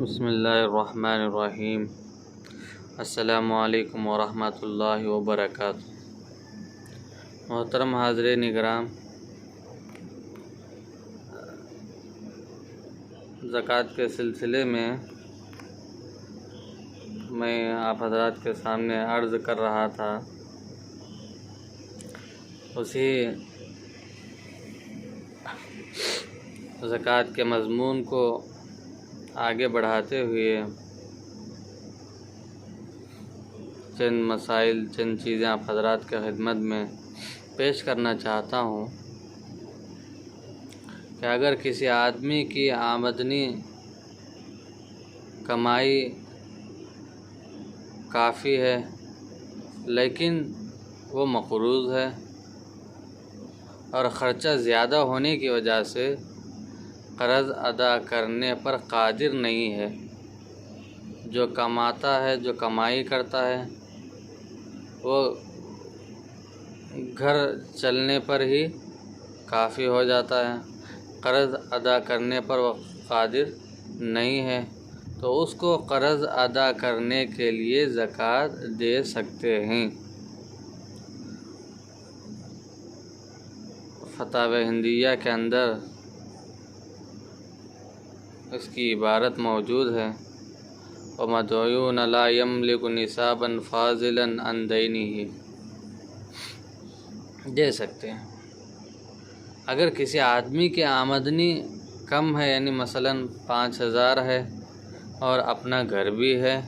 بسم اللہ الرحمن الرحیم۔ السلام علیکم ورحمۃ اللہ وبرکاتہ۔ محترم حاضرین اکرام، زکوٰۃ کے سلسلے میں میں آپ حضرات کے سامنے عرض کر رہا تھا، اسی زکوٰۃ کے مضمون کو آگے بڑھاتے ہوئے چند مسائل، چند چیزیں آپ حضرات کے خدمت میں پیش کرنا چاہتا ہوں کہ اگر کسی آدمی کی آمدنی کمائی کافی ہے لیکن وہ مقروض ہے اور خرچہ زیادہ ہونے کی وجہ سے قرض ادا کرنے پر قادر نہیں ہے، جو کماتا ہے، جو کمائی کرتا ہے، وہ گھر چلنے پر ہی کافی ہو جاتا ہے، قرض ادا کرنے پر وہ قادر نہیں ہے، تو اس کو قرض ادا کرنے کے لیے زکوٰۃ دے سکتے ہیں۔ فتاوی ہندیہ کے اندر اس کی عبارت موجود ہے، وَمَدْعُونَ لَا يَمْلِكُ نِصَابًا فَاضِلًا عَنْ دَيْنِهِ، دے سکتے ہیں۔ اگر کسی آدمی کی آمدنی کم ہے، یعنی مثلاً 5,000 ہے اور اپنا گھر بھی ہے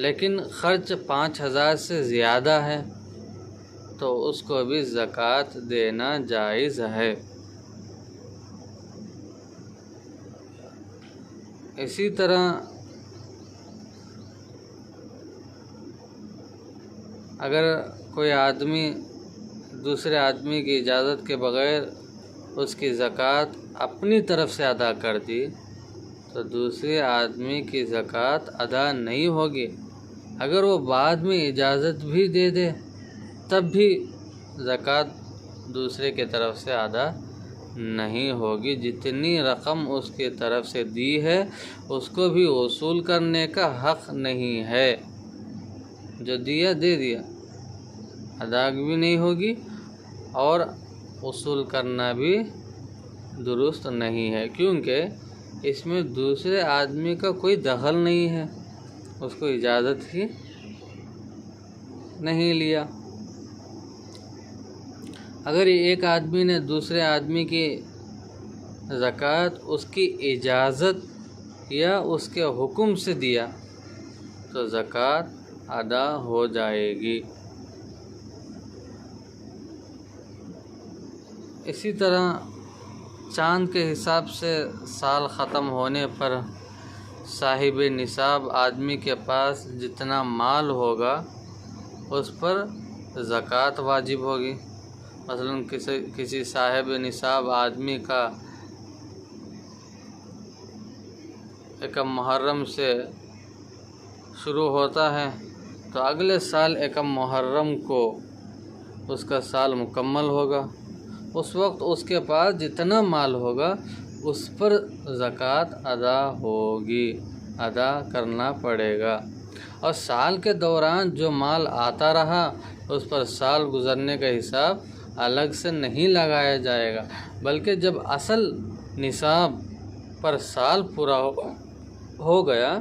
لیکن خرچ 5,000 سے زیادہ ہے، تو اس کو بھی زکوٰۃ دینا جائز ہے۔ اسی طرح اگر کوئی آدمی دوسرے آدمی کی اجازت کے بغیر اس کی زکوٰۃ اپنی طرف سے ادا کر دی تو دوسرے آدمی کی زکوٰۃ ادا نہیں ہوگی۔ اگر وہ بعد میں اجازت بھی دے دے تب بھی زکوٰۃ دوسرے کی طرف سے ادا نہیں ہوگی۔ جتنی رقم اس کی طرف سے دی ہے اس کو بھی وصول کرنے کا حق نہیں ہے۔ جو دیا دے دیا، ادا بھی نہیں ہوگی اور وصول کرنا بھی درست نہیں ہے، کیونکہ اس میں دوسرے آدمی کا کوئی دخل نہیں ہے، اس کو اجازت ہی نہیں لیا۔ اگر ایک آدمی نے دوسرے آدمی کی زکوٰۃ اس کی اجازت یا اس کے حکم سے دیا تو زکوٰۃ ادا ہو جائے گی۔ اسی طرح چاند کے حساب سے سال ختم ہونے پر صاحب نصاب آدمی کے پاس جتنا مال ہوگا اس پر زکوٰۃ واجب ہوگی۔ مثلاً کسی صاحب نصاب آدمی کا یکم محرم سے شروع ہوتا ہے تو اگلے سال یکم محرم کو اس کا سال مکمل ہوگا، اس وقت اس کے پاس جتنا مال ہوگا اس پر زکوٰۃ ادا ہوگی، ادا کرنا پڑے گا۔ اور سال کے دوران جو مال آتا رہا اس پر سال گزرنے کا حساب الگ سے نہیں لگایا جائے گا، بلکہ جب اصل نصاب پر سال پورا ہو گیا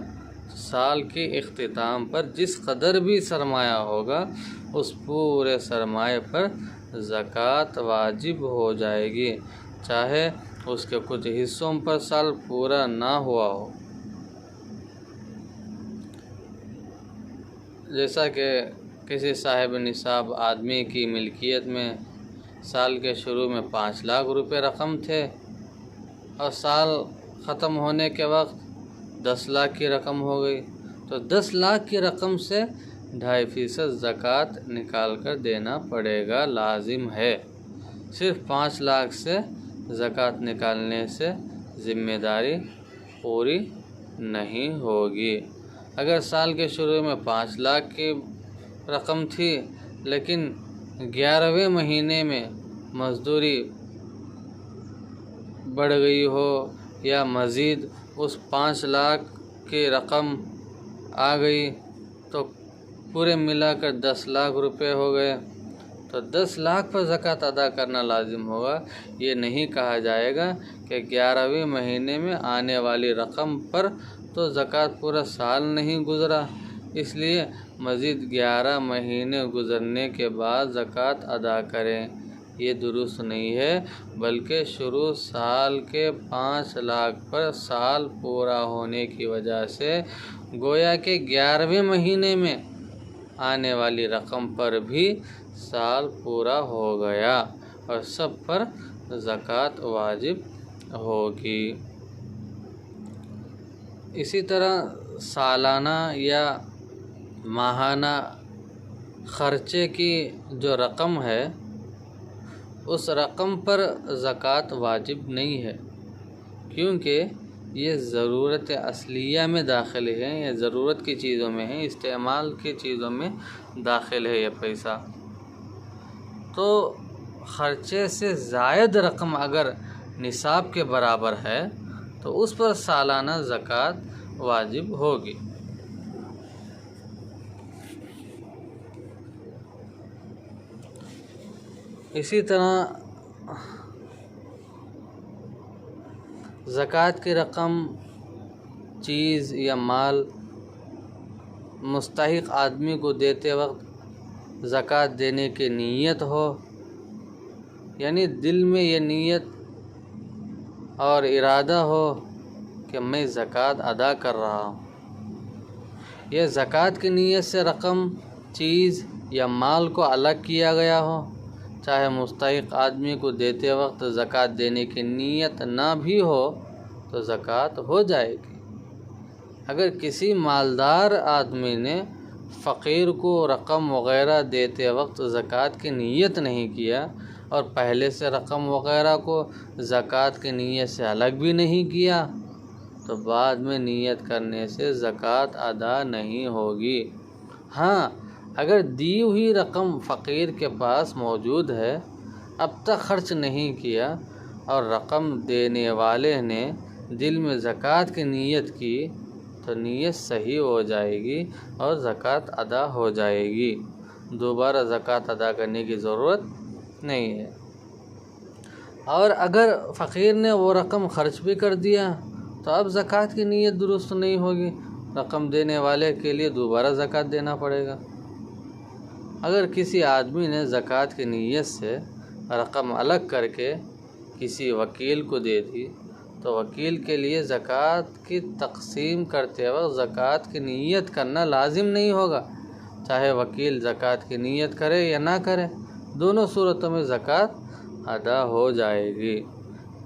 تو سال کے اختتام پر جس قدر بھی سرمایہ ہوگا اس پورے سرمایہ پر زکوٰۃ واجب ہو جائے گی، چاہے اس کے کچھ حصوں پر سال پورا نہ ہوا ہو۔ جیسا کہ کسی صاحب نصاب آدمی کی ملکیت میں سال کے شروع میں 5 لاکھ روپے رقم تھے اور سال ختم ہونے کے وقت 10 لاکھ کی رقم ہو گئی، تو 10 لاکھ کی رقم سے 2.5% زکوٰۃ نکال کر دینا پڑے گا، لازم ہے۔ صرف 5 لاکھ سے زکوٰۃ نکالنے سے ذمہ داری پوری نہیں ہوگی۔ اگر سال کے شروع میں 5 لاکھ کی رقم تھی لیکن 11ویں مہینے میں مزدوری بڑھ گئی ہو یا مزید اس 5 لاکھ کی رقم آ گئی تو پورے ملا کر 10 لاکھ روپے ہو گئے، تو 10 لاکھ پر زکوٰۃ ادا کرنا لازم ہوگا۔ یہ نہیں کہا جائے گا کہ 11ویں مہینے میں آنے والی رقم پر تو زکوٰۃ پورا سال نہیں گزرا، اس لیے مزید 11 مہینے گزرنے کے بعد زکوٰۃ ادا کریں، یہ درست نہیں ہے، بلکہ شروع سال کے 5 لاکھ پر سال پورا ہونے کی وجہ سے گویا کہ 11ویں مہینے میں آنے والی رقم پر بھی سال پورا ہو گیا اور سب پر زکوٰۃ واجب ہوگی۔ اسی طرح سالانہ یا ماہانہ خرچے کی جو رقم ہے اس رقم پر زکوٰۃ واجب نہیں ہے، کیونکہ یہ ضرورت اصلیہ میں داخل ہے، یا ضرورت کی چیزوں میں ہے، استعمال کی چیزوں میں داخل ہے یہ پیسہ۔ تو خرچے سے زائد رقم اگر نصاب کے برابر ہے تو اس پر سالانہ زکوٰۃ واجب ہوگی۔ اسی طرح زکوٰۃ کی رقم، چیز یا مال مستحق آدمی کو دیتے وقت زکوٰۃ دینے کی نیت ہو، یعنی دل میں یہ نیت اور ارادہ ہو کہ میں زکوٰۃ ادا کر رہا ہوں، یہ زکوٰۃ کی نیت سے رقم، چیز یا مال کو الگ کیا گیا ہو، چاہے مستحق آدمی کو دیتے وقت زکوٰۃ دینے کی نیت نہ بھی ہو تو زکوٰۃ ہو جائے گی۔ اگر کسی مالدار آدمی نے فقیر کو رقم وغیرہ دیتے وقت زکوٰۃ کی نیت نہیں کیا اور پہلے سے رقم وغیرہ کو زکوٰۃ کی نیت سے الگ بھی نہیں کیا تو بعد میں نیت کرنے سے زکوٰۃ ادا نہیں ہوگی۔ ہاں، اگر دی ہوئی رقم فقیر کے پاس موجود ہے، اب تک خرچ نہیں کیا اور رقم دینے والے نے دل میں زکوٰۃ کی نیت کی تو نیت صحیح ہو جائے گی اور زکوٰۃ ادا ہو جائے گی، دوبارہ زکوٰۃ ادا کرنے کی ضرورت نہیں ہے۔ اور اگر فقیر نے وہ رقم خرچ بھی کر دیا تو اب زکوٰۃ کی نیت درست نہیں ہوگی، رقم دینے والے کے لیے دوبارہ زکوٰۃ دینا پڑے گا۔ اگر کسی آدمی نے زکوٰۃ کی نیت سے رقم الگ کر کے کسی وکیل کو دے دی تو وکیل کے لیے زکوٰۃ کی تقسیم کرتے وقت زکوٰۃ کی نیت کرنا لازم نہیں ہوگا، چاہے وکیل زکوٰۃ کی نیت کرے یا نہ کرے، دونوں صورتوں میں زکوٰۃ ادا ہو جائے گی۔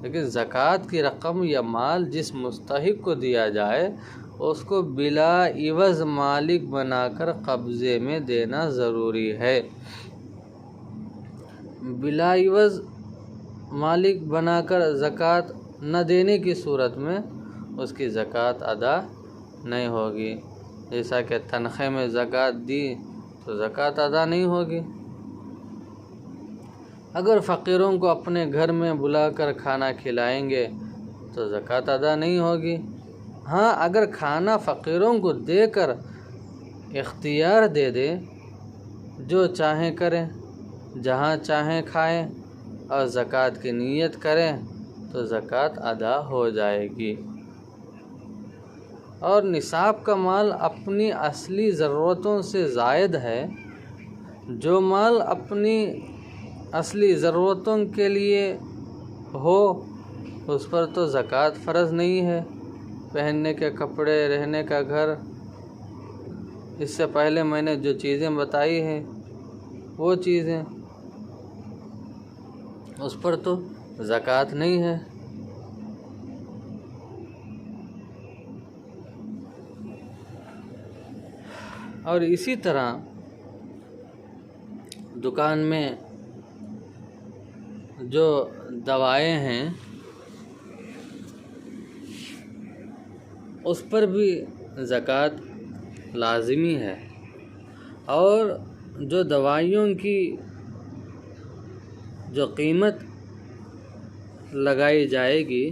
لیکن زکوٰۃ کی رقم یا مال جس مستحق کو دیا جائے اس کو بلا عوض مالک بنا کر قبضے میں دینا ضروری ہے۔ بلا عوض مالک بنا کر زکوٰۃ نہ دینے کی صورت میں اس کی زکوٰۃ ادا نہیں ہوگی، جیسا کہ تنخواہ میں زکوٰۃ دی تو زکوٰۃ ادا نہیں ہوگی۔ اگر فقیروں کو اپنے گھر میں بلا کر کھانا کھلائیں گے تو زکوٰۃ ادا نہیں ہوگی۔ ہاں، اگر کھانا فقیروں کو دے کر اختیار دے دیں، جو چاہیں کریں، جہاں چاہیں کھائیں اور زکوٰۃ کی نیت کریں تو زکوٰۃ ادا ہو جائے گی۔ اور نصاب کا مال اپنی اصلی ضرورتوں سے زائد ہے، جو مال اپنی اصلی ضرورتوں کے لیے ہو اس پر تو زکوٰۃ فرض نہیں ہے، پہننے کے کپڑے، رہنے کا گھر، اس سے پہلے میں نے جو چیزیں بتائی ہیں وہ چیزیں، اس پر تو زکوٰۃ نہیں ہے۔ اور اسی طرح دکان میں جو دوائیں ہیں اس پر بھی زکوٰۃ لازمی ہے، اور جو دوائیوں کی جو قیمت لگائی جائے گی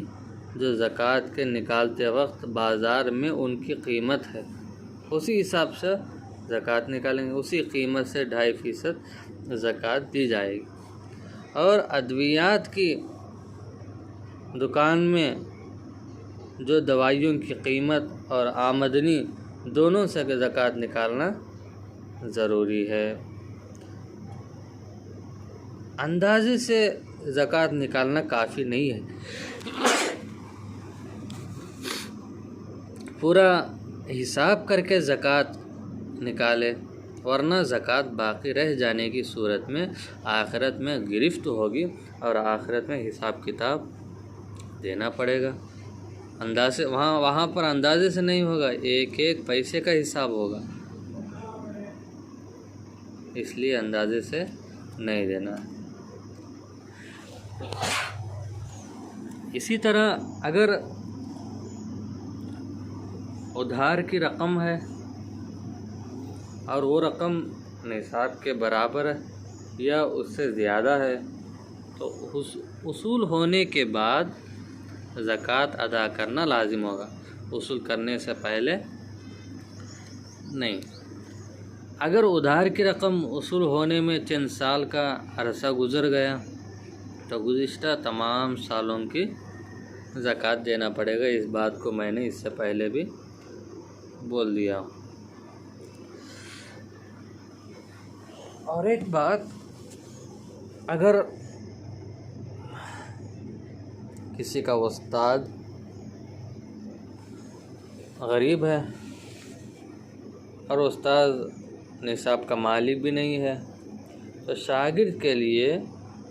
جو زکوٰۃ کے نکالتے وقت بازار میں ان کی قیمت ہے، اسی حساب سے زکوٰۃ نکالیں گے، اسی قیمت سے 2.5% زکوٰۃ دی جائے گی۔ اور ادویات کی دکان میں جو دوائیوں کی قیمت اور آمدنی دونوں سے زکوٰۃ نکالنا ضروری ہے۔ اندازے سے زکوٰۃ نکالنا کافی نہیں ہے، پورا حساب کر کے زکوٰۃ نکالے، ورنہ زکوٰۃ باقی رہ جانے کی صورت میں آخرت میں گرفت ہوگی اور آخرت میں حساب کتاب دینا پڑے گا۔ اندازے وہاں پر اندازے سے نہیں ہوگا، ایک ایک پیسے کا حساب ہوگا، اس لیے اندازے سے نہیں دینا۔ اسی طرح اگر ادھار کی رقم ہے اور وہ رقم نصاب کے برابر ہے یا اس سے زیادہ ہے تو اصول ہونے کے بعد زکوٰۃ ادا کرنا لازم ہوگا، وصول کرنے سے پہلے نہیں۔ اگر ادھار کی رقم وصول ہونے میں 3 سال کا عرصہ گزر گیا تو گزشتہ تمام سالوں کی زکوٰۃ دینا پڑے گا۔ اس بات کو میں نے اس سے پہلے بھی بول دیا ہوں۔ اور ایک بات، اگر کسی کا استاد غریب ہے اور استاد نصاب کا مالک بھی نہیں ہے تو شاگرد کے لیے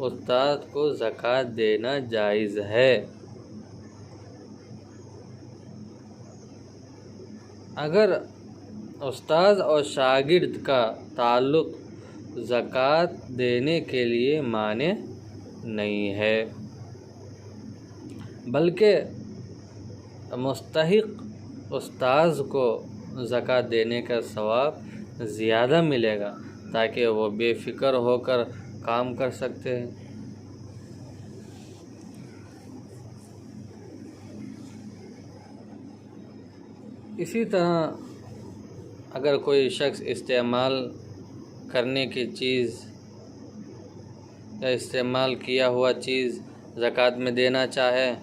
استاد کو زکوٰۃ دینا جائز ہے۔ اگر استاد اور شاگرد کا تعلق زکوٰۃ دینے کے لیے مانع نہیں ہے، بلکہ مستحق استاذ کو زکوٰۃ دینے کا ثواب زیادہ ملے گا تاکہ وہ بے فکر ہو کر کام کر سکتے ہیں۔ اسی طرح اگر کوئی شخص استعمال کرنے کی چیز یا استعمال کیا ہوا چیز زکوٰۃ میں دینا چاہے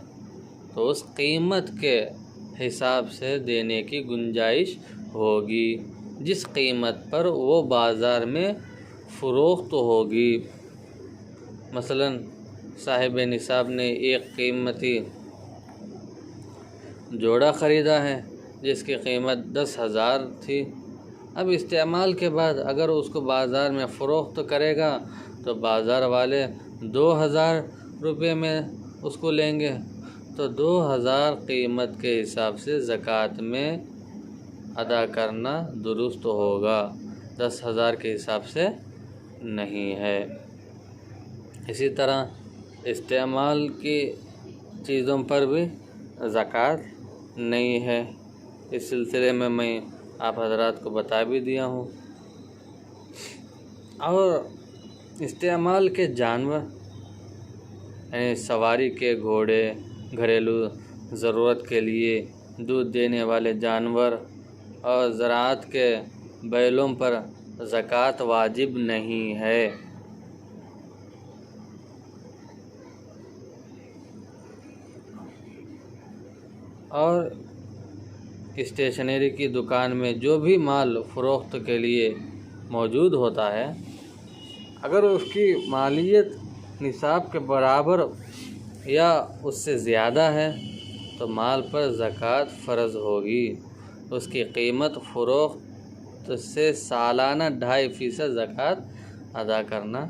تو اس قیمت کے حساب سے دینے کی گنجائش ہوگی جس قیمت پر وہ بازار میں فروخت ہوگی۔ مثلا صاحب نصاب نے ایک قیمتی جوڑا خریدا ہے جس کی قیمت 10,000 تھی، اب استعمال کے بعد اگر اس کو بازار میں فروخت کرے گا تو بازار والے 2,000 روپے میں اس کو لیں گے، تو 2,000 قیمت کے حساب سے زکوٰۃ میں ادا کرنا درست ہوگا، 10,000 کے حساب سے نہیں ہے۔ اسی طرح استعمال کی چیزوں پر بھی زکوٰۃ نہیں ہے، اس سلسلے میں آپ حضرات کو بتا بھی دیا ہوں۔ اور استعمال کے جانور یعنی سواری کے گھوڑے، گھریلو ضرورت کے لیے دودھ دینے والے جانور اور زراعت کے بیلوں پر زکوٰۃ واجب نہیں ہے۔ اور اسٹیشنری کی دکان میں جو بھی مال فروخت کے لیے موجود ہوتا ہے، اگر اس کی مالیت نصاب کے برابر یا اس سے زیادہ ہے تو مال پر زکوٰۃ فرض ہوگی، اس کی قیمت فروخت سے سالانہ 2.5% زکوٰۃ ادا کرنا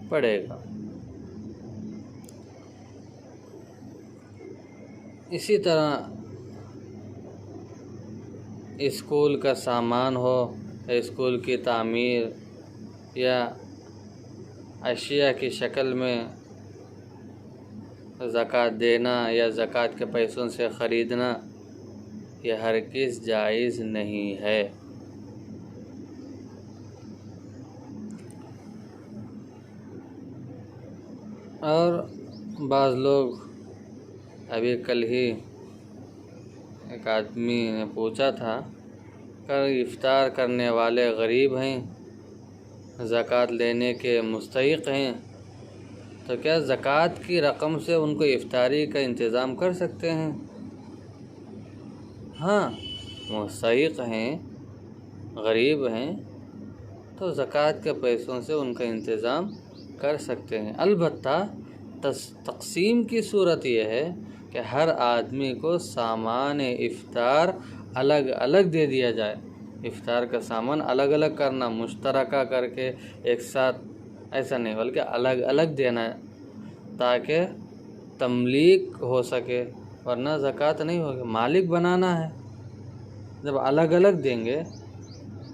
پڑے گا۔ اسی طرح اسکول کا سامان ہو، اسکول کی تعمیر یا اشیاء کی شکل میں زکوٰۃ دینا یا زکوٰۃ کے پیسوں سے خریدنا یہ ہرگز جائز نہیں ہے۔ اور بعض لوگ ابھی کل ہی ایک آدمی نے پوچھا تھا کہ افطار کرنے والے غریب ہیں، زکوٰۃ لینے کے مستحق ہیں، تو کیا زکوٰۃ کی رقم سے ان کو افطاری کا انتظام کر سکتے ہیں؟ ہاں، مستحق ہیں، غریب ہیں، تو زکوٰۃ کے پیسوں سے ان کا انتظام کر سکتے ہیں۔ البتہ تقسیم کی صورت یہ ہے کہ ہر آدمی کو سامان افطار الگ الگ دے دیا جائے۔ افطار کا سامان الگ الگ کرنا، مشترکہ کر کے ایک ساتھ ایسا نہیں، بلکہ الگ الگ دینا تاکہ تملیک ہو سکے، ورنہ زکوٰۃ نہیں ہوگی۔ مالک بنانا ہے، جب الگ الگ دیں گے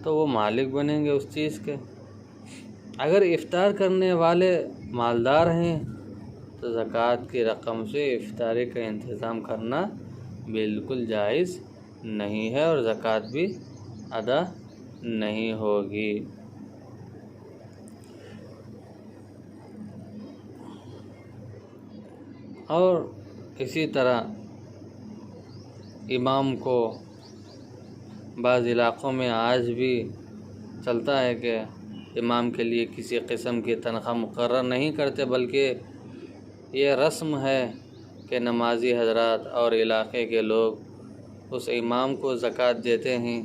تو وہ مالک بنیں گے اس چیز کے۔ اگر افطار کرنے والے مالدار ہیں تو زکوٰۃ کی رقم سے افطاری کا انتظام کرنا بالکل جائز نہیں ہے اور زکوٰۃ بھی ادا نہیں ہوگی۔ اور اسی طرح امام کو بعض علاقوں میں آج بھی چلتا ہے کہ امام کے لیے کسی قسم کی تنخواہ مقرر نہیں کرتے، بلکہ یہ رسم ہے کہ نمازی حضرات اور علاقے کے لوگ اس امام کو زکوٰۃ دیتے ہیں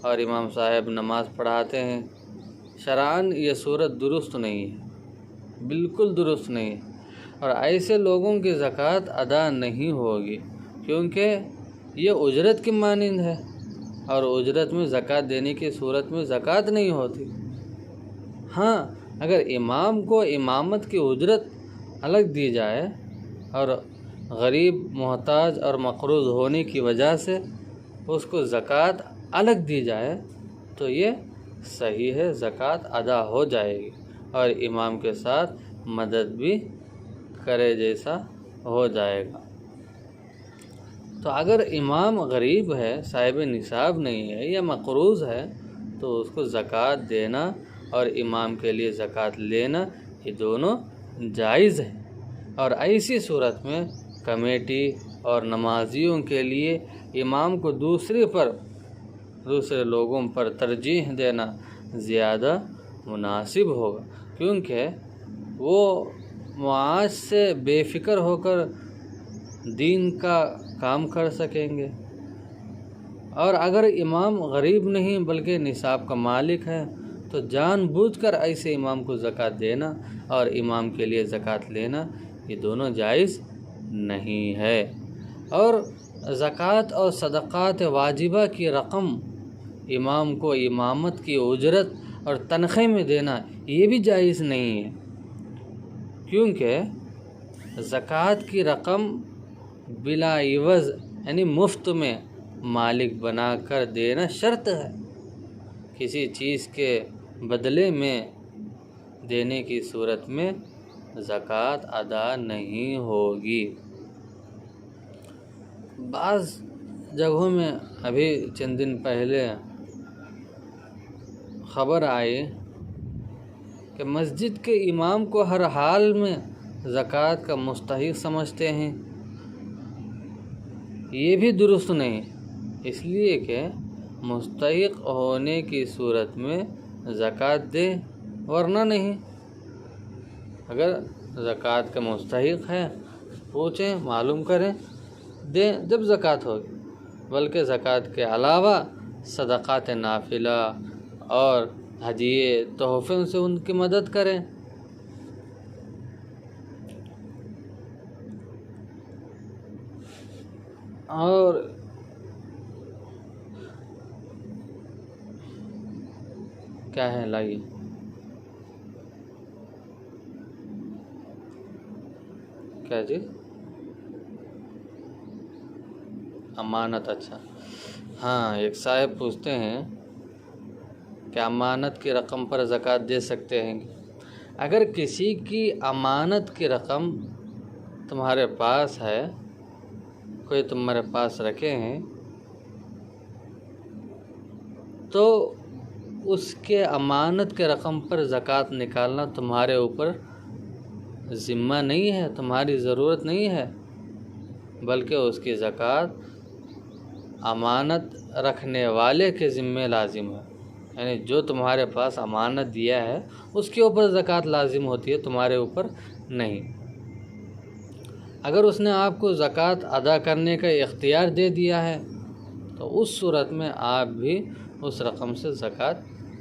اور امام صاحب نماز پڑھاتے ہیں۔ شرعاً یہ صورت درست نہیں ہے، بالکل درست نہیں ہے، اور ایسے لوگوں کی زکوٰۃ ادا نہیں ہوگی، کیونکہ یہ اجرت کی مانند ہے، اور اجرت میں زکوٰۃ دینے کی صورت میں زکوٰۃ نہیں ہوتی۔ ہاں، اگر امام کو امامت کی اجرت الگ دی جائے اور غریب، محتاج اور مقروض ہونے کی وجہ سے اس کو زکوٰۃ الگ دی جائے تو یہ صحیح ہے، زکوٰۃ ادا ہو جائے گی اور امام کے ساتھ مدد بھی کرے جیسا ہو جائے گا۔ تو اگر امام غریب ہے، صاحب نصاب نہیں ہے یا مقروض ہے، تو اس کو زکوٰۃ دینا اور امام کے لیے زکوٰۃ لینا یہ دونوں جائز ہے، اور ایسی صورت میں کمیٹی اور نمازیوں کے لیے امام کو دوسرے لوگوں پر ترجیح دینا زیادہ مناسب ہوگا، کیونکہ وہ معاش سے بے فکر ہو کر دین کا کام کر سکیں گے۔ اور اگر امام غریب نہیں بلکہ نصاب کا مالک ہے تو جان بوجھ کر ایسے امام کو زکوٰۃ دینا اور امام کے لیے زکوٰۃ لینا یہ دونوں جائز نہیں ہے۔ اور زکوٰۃ اور صدقات واجبہ کی رقم امام کو امامت کی اجرت اور تنخواہ میں دینا یہ بھی جائز نہیں ہے، کیونکہ زکوٰۃ کی رقم بلا عوض یعنی مفت میں مالک بنا کر دینا شرط ہے، کسی چیز کے بدلے میں دینے کی صورت میں زکوٰۃ ادا نہیں ہوگی۔ بعض جگہوں میں ابھی چند دن پہلے خبر آئی کہ مسجد کے امام کو ہر حال میں زکوٰۃ کا مستحق سمجھتے ہیں، یہ بھی درست نہیں، اس لیے کہ مستحق ہونے کی صورت میں زکوٰۃ دے، ورنہ نہیں۔ اگر زکوٰۃ کا مستحق ہے پوچھیں، معلوم کریں، دیں جب زکوٰۃ ہوگی، بلکہ زکوٰۃ کے علاوہ صدقات نافلہ اور ہدیے تحفوں سے ان کی مدد کریں۔ اور کیا ہے لائیے کیا جی امانت، اچھا ہاں، ایک صاحب پوچھتے ہیں کہ امانت کی رقم پر زکوٰۃ دے سکتے ہیں؟ اگر کسی کی امانت کی رقم تمہارے پاس ہے، کوئی تمہارے پاس رکھے ہیں، تو اس کے امانت کے رقم پر زکوٰۃ نکالنا تمہارے اوپر ذمہ نہیں ہے، تمہاری ضرورت نہیں ہے، بلکہ اس کی زکوٰۃ امانت رکھنے والے کے ذمہ لازم ہے۔ یعنی جو تمہارے پاس امانت دیا ہے اس کے اوپر زکوٰۃ لازم ہوتی ہے، تمہارے اوپر نہیں۔ اگر اس نے آپ کو زکوٰۃ ادا کرنے کا اختیار دے دیا ہے تو اس صورت میں آپ بھی اس رقم سے زکوٰۃ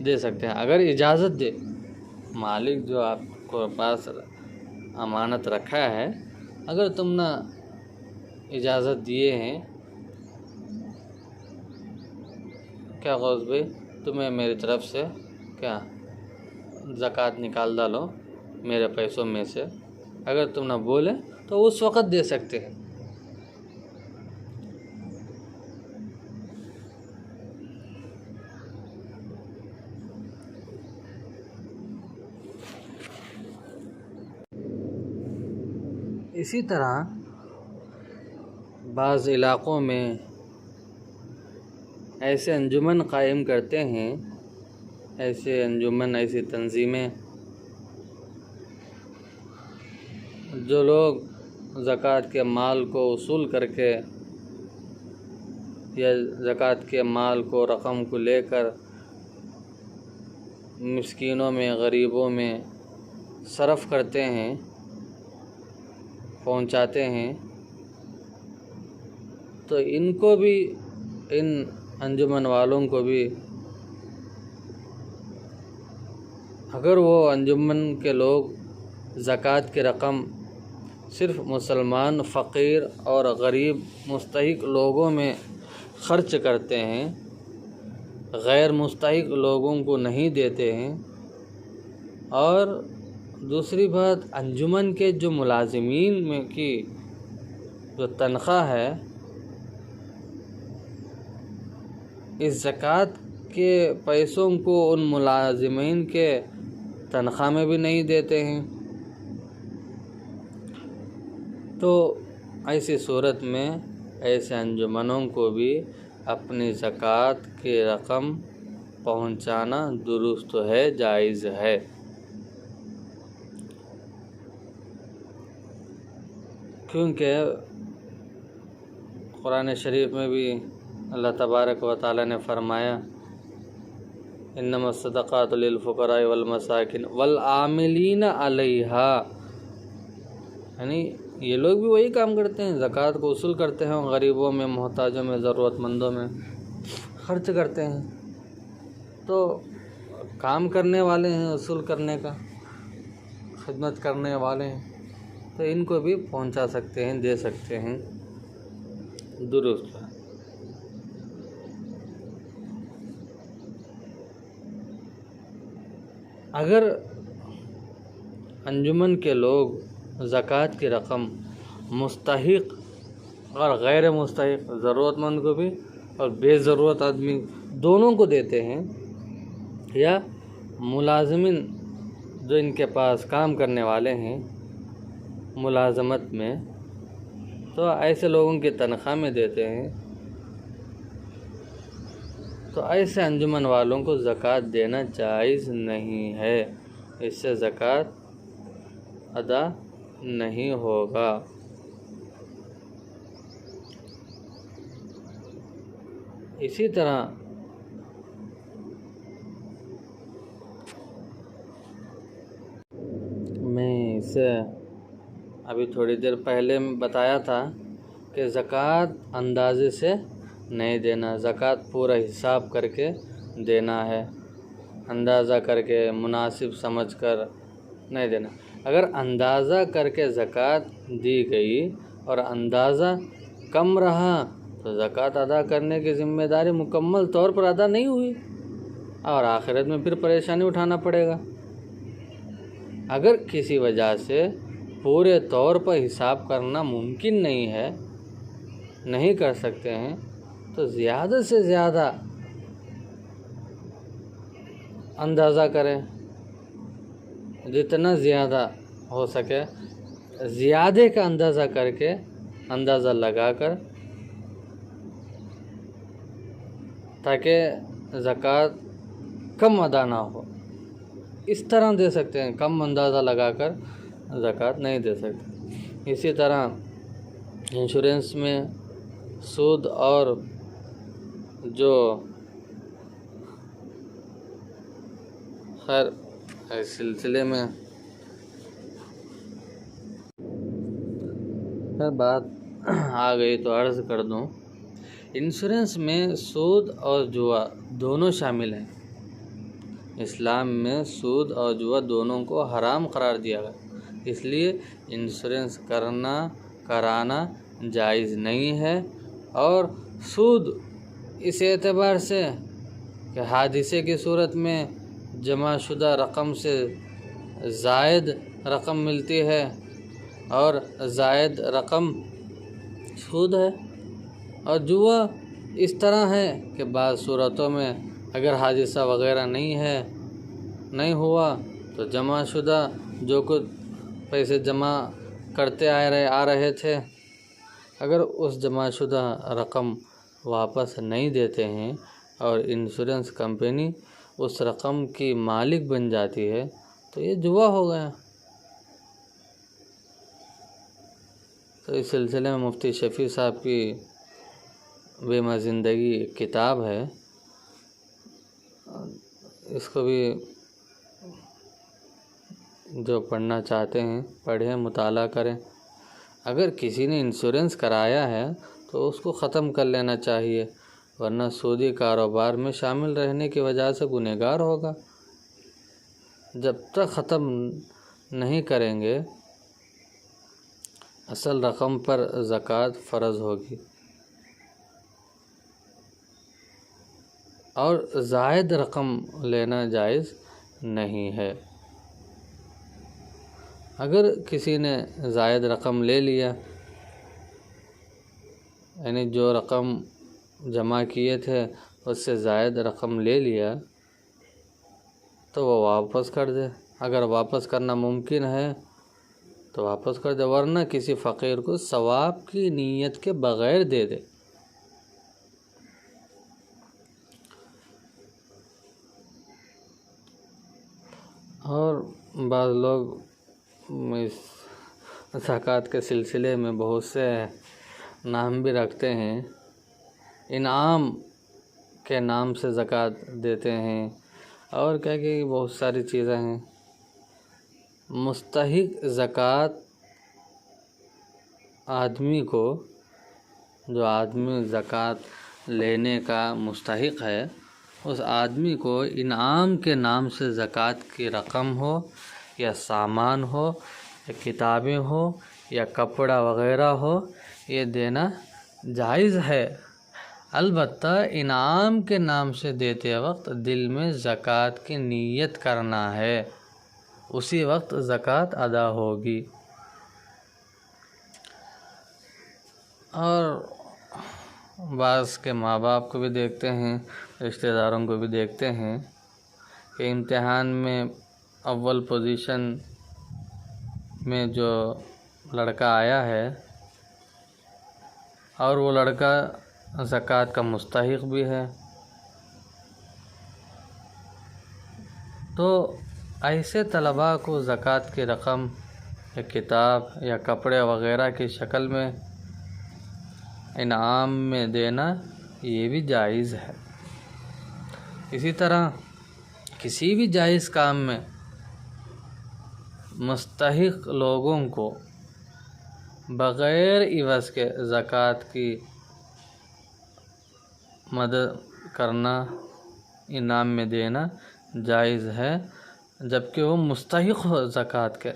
دے سکتے ہیں۔ اگر اجازت دے مالک جو آپ کو پاس امانت رکھا ہے، اگر تم نے اجازت دیے ہیں کیا غوث بھائی تمہیں میری طرف سے کیا زکوٰۃ نکال ڈالو میرے پیسوں میں سے، اگر تم نہ بولے تو اس وقت دے سکتے ہیں۔ اسی طرح بعض علاقوں میں ایسے انجمن قائم کرتے ہیں، ایسے انجمن، ایسی تنظیمیں، جو لوگ زکوٰۃ کے مال کو وصول کر کے یا زکوٰۃ کے مال کو، رقم کو لے کر مسکینوں میں، غریبوں میں صرف کرتے ہیں، پہنچاتے ہیں، تو ان کو بھی، ان انجمن والوں کو بھی، اگر وہ انجمن کے لوگ زکوٰۃ کی رقم صرف مسلمان فقیر اور غریب مستحق لوگوں میں خرچ کرتے ہیں، غیر مستحق لوگوں کو نہیں دیتے ہیں، اور دوسری بات انجمن کے جو ملازمین میں کی جو تنخواہ ہے اس زکوٰۃ کے پیسوں کو ان ملازمین کے تنخواہ میں بھی نہیں دیتے ہیں، تو ایسی صورت میں ایسے انجمنوں کو بھی اپنی زکوٰۃ کی رقم پہنچانا درست ہے، جائز ہے۔ کیونکہ قرآن شریف میں بھی اللہ تبارک و تعالیٰ نے فرمایا انما الصدقات للفقراء والمساکین والعاملین علیہا، یعنی یہ لوگ بھی وہی کام کرتے ہیں، زکوٰۃ کو وصول کرتے ہیں، غریبوں میں، محتاجوں میں، ضرورت مندوں میں خرچ کرتے ہیں، تو کام کرنے والے ہیں، وصول کرنے کا خدمت کرنے والے ہیں، تو ان کو بھی پہنچا سکتے ہیں، دے سکتے ہیں، درست ہے۔ اگر انجمن کے لوگ زکوٰۃ کی رقم مستحق اور غیر مستحق، ضرورت مند کو بھی اور بے ضرورت آدمی دونوں کو دیتے ہیں، یا ملازمین جو ان کے پاس کام کرنے والے ہیں ملازمت میں، تو ایسے لوگوں کی تنخواہ میں دیتے ہیں، تو ایسے انجمن والوں کو زکوٰۃ دینا جائز نہیں ہے، اس سے زکوٰۃ ادا نہیں ہوگا۔ اسی طرح میں اسے ابھی تھوڑی دیر پہلے بتایا تھا کہ زکوٰۃ اندازے سے نہیں دینا، زکوٰۃ پورا حساب کر کے دینا ہے، اندازہ کر کے مناسب سمجھ کر نہیں دینا۔ اگر اندازہ کر کے زکوٰۃ دی گئی اور اندازہ کم رہا تو زکوٰۃ ادا کرنے کی ذمہ داری مکمل طور پر ادا نہیں ہوئی اور آخرت میں پھر پریشانی اٹھانا پڑے گا۔ اگر کسی وجہ سے پورے طور پر حساب کرنا ممکن نہیں ہے، نہیں کر سکتے ہیں، تو زیادہ سے زیادہ اندازہ کریں، جتنا زیادہ ہو سکے زیادہ کا اندازہ کر کے، اندازہ لگا کر، تاکہ زکوٰۃ کم ادا نہ ہو، اس طرح دے سکتے ہیں، کم اندازہ لگا کر زکوٰۃ نہیں دے سکتے۔ اسی طرح انشورنس میں سود اور جو خیر اس سلسلے میں بات آ گئی تو عرض کر دوں، انشورنس میں سود اور جوا دونوں شامل ہیں۔ اسلام میں سود اور جوا دونوں کو حرام قرار دیا گیا، اس لیے انشورنس کرانا جائز نہیں ہے۔ اور سود اس اعتبار سے کہ حادثے کی صورت میں جمع شدہ رقم سے زائد رقم ملتی ہے، اور زائد رقم سود ہے۔ اور جوا اس طرح ہے کہ بعض صورتوں میں اگر حادثہ وغیرہ نہیں ہوا تو جمع شدہ جو کچھ پیسے جمع کرتے آ رہے تھے، اگر اس جمع شدہ رقم واپس نہیں دیتے ہیں اور انشورنس کمپنی اس رقم کی مالک بن جاتی ہے تو یہ جوا ہو گیا۔ تو اس سلسلے میں مفتی شفیع صاحب کی بیمہ زندگی کتاب ہے، اس کو بھی جو پڑھنا چاہتے ہیں پڑھیں، مطالعہ کریں۔ اگر کسی نے انشورنس کرایا ہے تو اس کو ختم کر لینا چاہیے، ورنہ سودی کاروبار میں شامل رہنے کی وجہ سے گنہگار ہوگا۔ جب تک ختم نہیں کریں گے اصل رقم پر زکوٰۃ فرض ہوگی، اور زائد رقم لینا جائز نہیں ہے۔ اگر کسی نے زائد رقم لے لیا، یعنی جو رقم جمع کیے تھے اس سے زائد رقم لے لیا تو وہ واپس کر دے۔ اگر واپس کرنا ممکن ہے تو واپس کر دے، ورنہ کسی فقیر کو ثواب کی نیت کے بغیر دے دے۔ اور بعض لوگ اس زکوٰۃ کے سلسلے میں بہت سے نام بھی رکھتے ہیں، انعام کے نام سے زکوٰۃ دیتے ہیں، اور کیا کہ بہت ساری چیزیں ہیں۔ مستحق زکوٰۃ آدمی کو، جو آدمی زکوٰۃ لینے کا مستحق ہے، اس آدمی کو انعام کے نام سے زکوٰۃ کی رقم ہو یا سامان ہو یا کتابیں ہو یا کپڑا وغیرہ ہو، یہ دینا جائز ہے۔ البتہ انعام کے نام سے دیتے وقت دل میں زکوٰۃ کی نیت کرنا ہے، اسی وقت زکوٰۃ ادا ہوگی۔ اور بعض کے ماں باپ کو بھی دیکھتے ہیں، رشتہ داروں کو بھی دیکھتے ہیں کہ امتحان میں اول پوزیشن میں جو لڑکا آیا ہے اور وہ لڑکا زکوٰۃ کا مستحق بھی ہے، تو ایسے طلباء کو زکوٰۃ کی رقم یا کتاب یا کپڑے وغیرہ کی شکل میں انعام میں دینا یہ بھی جائز ہے۔ اسی طرح کسی بھی جائز کام میں مستحق لوگوں کو بغیر عوض کے زکوٰۃ کی مدد کرنا، انعام میں دینا جائز ہے، جبکہ وہ مستحق ہو زکوٰۃ کے۔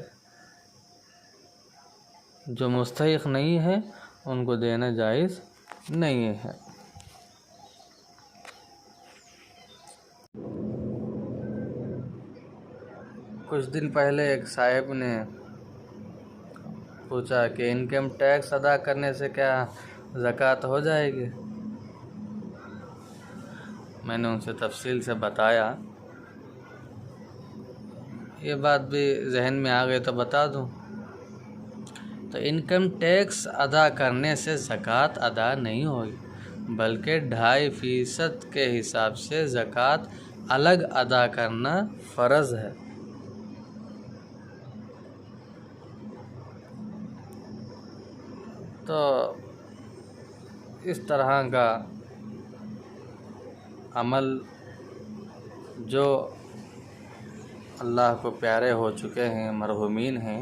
جو مستحق نہیں ہے ان کو دینا جائز نہیں ہے۔ کچھ دن پہلے ایک صاحب نے پوچھا کہ انکم ٹیکس ادا کرنے سے کیا زکوٰۃ ہو جائے گی؟ میں نے ان سے تفصیل سے بتایا، یہ بات بھی ذہن میں آ گئی تو بتا دوں۔ تو انکم ٹیکس ادا کرنے سے زکوٰۃ ادا نہیں ہوگی، بلکہ 2.5% کے حساب سے زکوٰۃ الگ ادا کرنا فرض ہے۔ تو اس طرح کا عمل جو اللہ کو پیارے ہو چکے ہیں، مرحومین ہیں،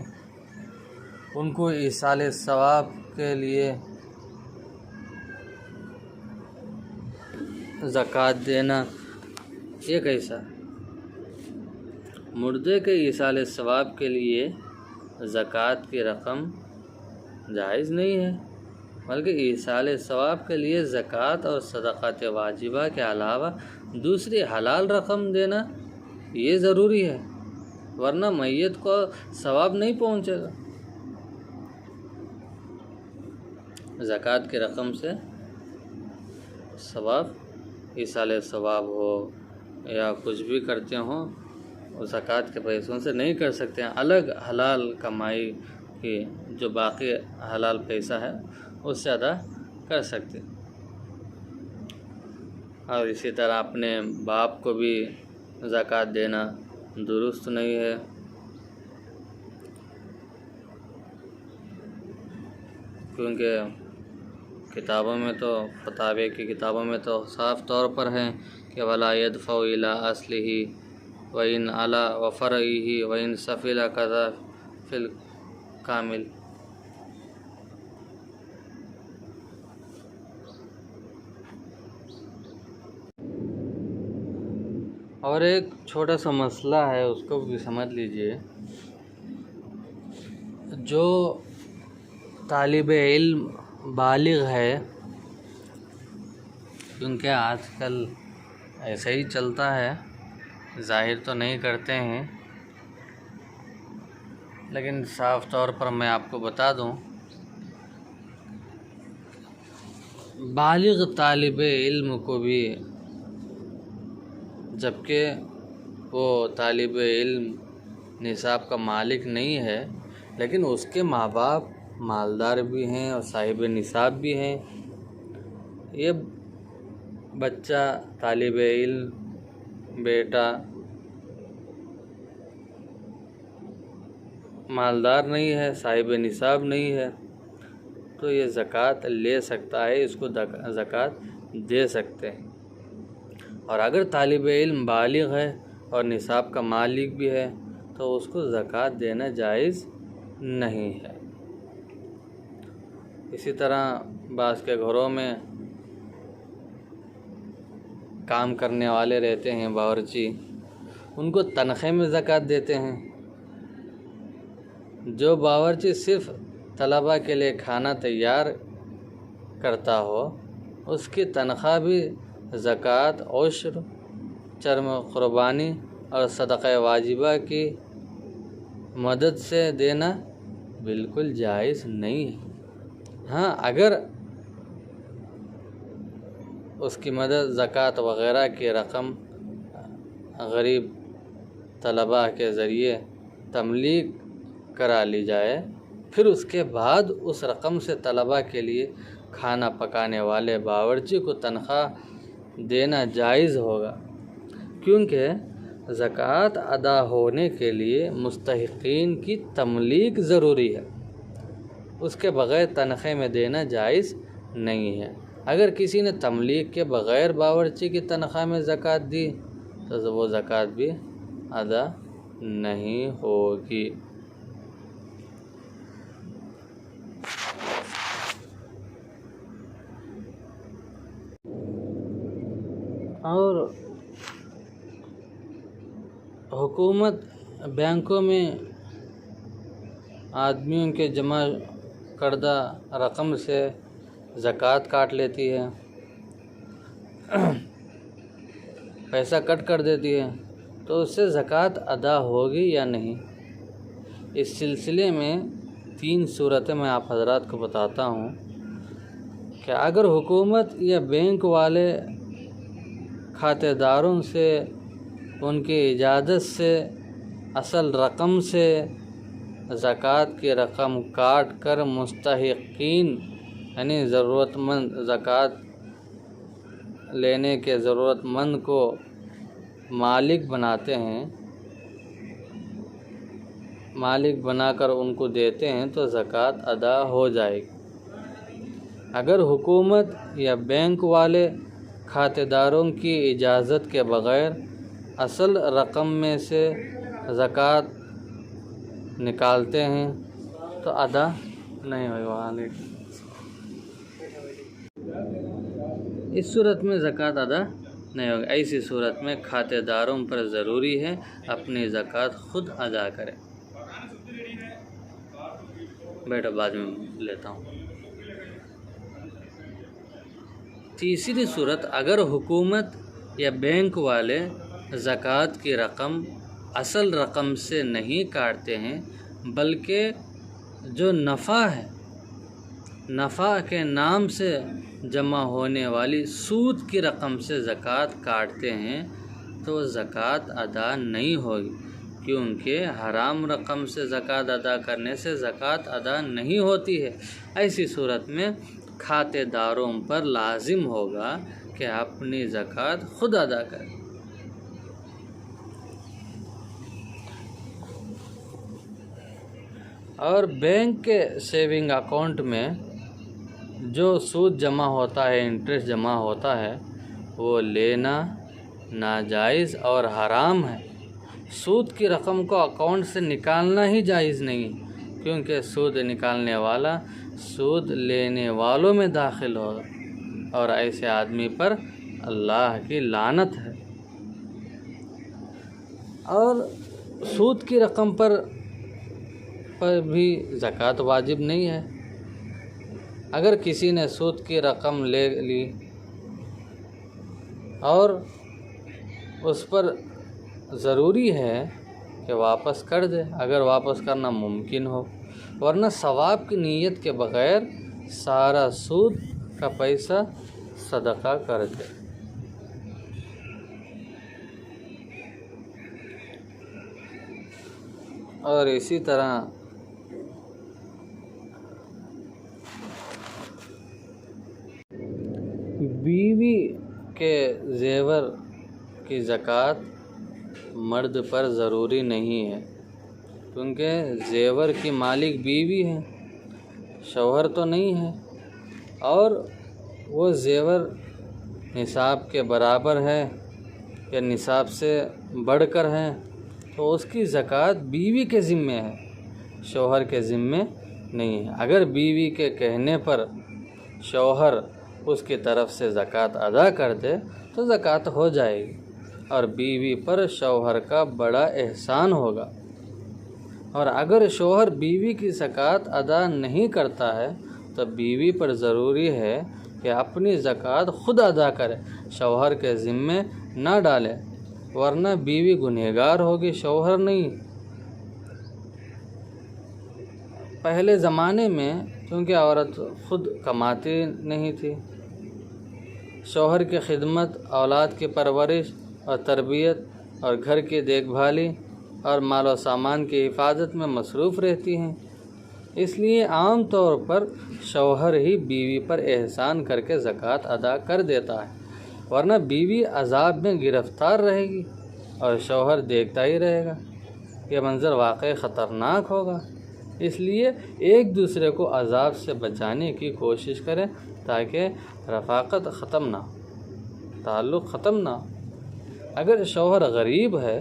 ان کو ایصال ثواب کے لیے زکوٰۃ دینا یہ کیسا؟ مردے کے ایصال ثواب کے لیے زکوٰۃ کی رقم جائز نہیں ہے، بلکہ ایصال ثواب کے لیے زکوٰۃ اور صدقات واجبہ کے علاوہ دوسری حلال رقم دینا یہ ضروری ہے، ورنہ میت کو ثواب نہیں پہنچے گا۔ زکوٰۃ کی رقم سے ثواب، ایصال ثواب ہو یا کچھ بھی کرتے ہوں، وہ زکوٰۃ کے پیسوں سے نہیں کر سکتے ہیں، الگ حلال کمائی کی جو باقی حلال پیسہ ہے اس سے ادا کر سکتے۔ اور اسی طرح اپنے باپ کو بھی زکوٰۃ دینا درست نہیں ہے، کیونکہ کتابوں میں تو فتاوی کی کتابوں میں تو صاف طور پر ہے کہ ولا يدفع الى اصله وان علا وفرعه وان سفل كذا في الكامل۔ اور ایک چھوٹا سا مسئلہ ہے، اس کو بھی سمجھ لیجئے۔ جو طالب علم بالغ ہے، کیونکہ آج کل ایسے ہی چلتا ہے، ظاہر تو نہیں کرتے ہیں، لیکن صاف طور پر میں آپ کو بتا دوں، بالغ طالب علم کو بھی، جبکہ وہ طالب علم نصاب کا مالک نہیں ہے، لیکن اس کے ماں باپ مالدار بھی ہیں اور صاحب نصاب بھی ہیں، یہ بچہ طالب علم بیٹا مالدار نہیں ہے، صاحب نصاب نہیں ہے، تو یہ زکوٰۃ لے سکتا ہے، اس کو زکوٰۃ دے سکتے ہیں۔ اور اگر طالب علم بالغ ہے اور نصاب کا مالک بھی ہے تو اس کو زکوٰۃ دینا جائز نہیں ہے۔ اسی طرح بعض کے گھروں میں کام کرنے والے رہتے ہیں، باورچی، ان کو تنخواہ میں زکوٰۃ دیتے ہیں۔ جو باورچی صرف طلباء کے لیے کھانا تیار کرتا ہو، اس کی تنخواہ بھی زکوٰۃ، عشر، چرم قربانی اور صدقہ واجبہ کی مدد سے دینا بالکل جائز نہیں ہے۔ ہاں، اگر اس کی مدد زکوٰۃ وغیرہ کی رقم غریب طلباء کے ذریعے تملیغ کرا لی جائے، پھر اس کے بعد اس رقم سے طلباء کے لیے کھانا پکانے والے باورچی کو تنخواہ دینا جائز ہوگا، کیونکہ زکوٰۃ ادا ہونے کے لیے مستحقین کی تملیغ ضروری ہے، اس کے بغیر تنخواہ میں دینا جائز نہیں ہے۔ اگر کسی نے تملیغ کے بغیر باورچی کی تنخواہ میں زکوٰۃ دی تو وہ زکوٰۃ بھی ادا نہیں ہوگی۔ اور حکومت بینکوں میں آدمیوں کے جمع کردہ رقم سے زکوٰۃ کاٹ لیتی ہے، پیسہ کٹ کر دیتی ہے، تو اس سے زکوٰۃ ادا ہوگی یا نہیں؟ اس سلسلے میں 3 صورتیں میں آپ حضرات کو بتاتا ہوں کہ اگر حکومت یا بینک والے کھاتے داروں سے ان کی اجازت سے اصل رقم سے زکوٰۃ کی رقم کاٹ کر مستحقین یعنی ضرورت مند، زکوٰۃ لینے کے ضرورت مند کو مالک بناتے ہیں، مالک بنا کر ان کو دیتے ہیں، تو زکوٰۃ ادا ہو جائے گی۔ اگر حکومت یا بینک والے کھاتے داروں کی اجازت کے بغیر اصل رقم میں سے زکوٰۃ نکالتے ہیں تو ادا نہیں ہوگی۔ اس صورت میں زکوٰۃ ادا نہیں ہوگی۔ ایسی صورت میں کھاتے داروں پر ضروری ہے اپنی زکوٰۃ خود ادا کرے۔ بیٹا بعد میں لیتا ہوں۔ تیسری صورت، اگر حکومت یا بینک والے زکوٰۃ کی رقم اصل رقم سے نہیں کاٹتے ہیں بلکہ جو نفع ہے، نفع کے نام سے جمع ہونے والی سود کی رقم سے زکوٰۃ کاٹتے ہیں تو زکوٰۃ ادا نہیں ہوگی، کیونکہ حرام رقم سے زکوٰۃ ادا کرنے سے زکوٰۃ ادا نہیں ہوتی ہے۔ ایسی صورت میں کھاتے داروں پر لازم ہوگا کہ اپنی زکوٰۃ خود ادا کریں۔ اور بینک کے سیونگ اکاؤنٹ میں جو سود جمع ہوتا ہے، انٹرسٹ جمع ہوتا ہے، وہ لینا ناجائز اور حرام ہے۔ سود کی رقم کو اکاؤنٹ سے نکالنا ہی جائز نہیں، کیونکہ سود نکالنے والا سود لینے والوں میں داخل ہوگا اور ایسے آدمی پر اللہ کی لعنت ہے۔ اور سود کی رقم پر بھی زکوٰۃ واجب نہیں ہے۔ اگر کسی نے سود کی رقم لے لی اور اس پر ضروری ہے کہ واپس کر دے، اگر واپس کرنا ممکن ہو، ورنہ ثواب کی نیت کے بغیر سارا سود کا پیسہ صدقہ کر دے۔ اور اسی طرح بیوی کے زیور کی زکوٰۃ مرد پر ضروری نہیں ہے، کیونکہ زیور کی مالک بیوی ہے، شوہر تو نہیں ہے، اور وہ زیور نصاب کے برابر ہے یا نصاب سے بڑھ کر ہے تو اس کی زکوٰۃ بیوی کے ذمے ہے، شوہر کے ذمے نہیں ہے۔ اگر بیوی کے کہنے پر شوہر اس کی طرف سے زکوٰۃ ادا کر دے تو زکوٰۃ ہو جائے گی، اور بیوی پر شوہر کا بڑا احسان ہوگا۔ اور اگر شوہر بیوی کی زکوٰۃ ادا نہیں کرتا ہے تو بیوی پر ضروری ہے کہ اپنی زکوٰۃ خود ادا کرے، شوہر کے ذمے نہ ڈالے، ورنہ بیوی گنہگار ہوگی، شوہر نہیں۔ پہلے زمانے میں کیونکہ عورت خود کماتی نہیں تھی، شوہر کی خدمت، اولاد کی پرورش اور تربیت اور گھر کی دیکھ بھالی اور مال و سامان کی حفاظت میں مصروف رہتی ہیں، اس لیے عام طور پر شوہر ہی بیوی پر احسان کر کے زکوٰۃ ادا کر دیتا ہے، ورنہ بیوی عذاب میں گرفتار رہے گی اور شوہر دیکھتا ہی رہے گا۔ یہ منظر واقعی خطرناک ہوگا، اس لیے ایک دوسرے کو عذاب سے بچانے کی کوشش کریں تاکہ رفاقت ختم نہ ہو، تعلق ختم نہ ہو۔ اگر شوہر غریب ہے